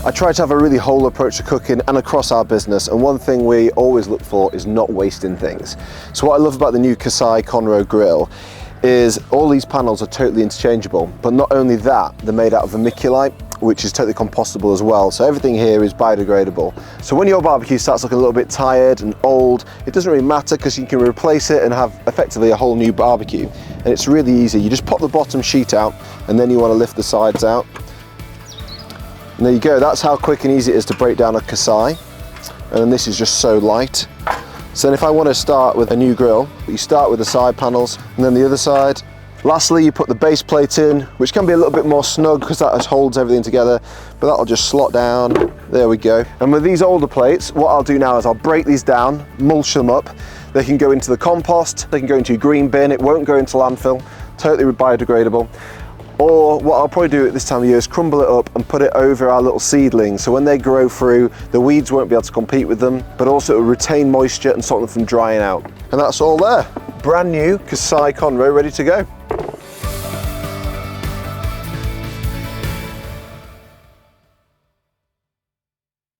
I try to have a really whole approach to cooking and across our business, and one thing we always look for is not wasting things. So what I love about the new Kasai Grill is all these panels are totally interchangeable, but not only that, they're made out of vermiculite, which is totally compostable as well. So everything here is biodegradable. So when your barbecue starts looking a little bit tired and old, it doesn't really matter because you can replace it and have effectively a whole new barbecue. And it's really easy. You just pop the bottom sheet out and then you want to lift the sides out. And there you go. That's how quick and easy it is to break down a Kasai. And then this is just so light. So then if I want to start with a new grill, you start with the side panels and then the other side. Lastly, you put the base plate in, which can be a little bit more snug because that just holds everything together, but that'll just slot down. There we go. And with these older plates, what I'll do now is I'll break these down, mulch them up. They can go into the compost, they can go into your green bin, it won't go into landfill, totally biodegradable. Or what I'll probably do at this time of year is crumble it up and put it over our little seedlings. So when they grow through, the weeds won't be able to compete with them, but also it will retain moisture and stop them from drying out. And that's all there. Brand new Kasai Conroe ready to go.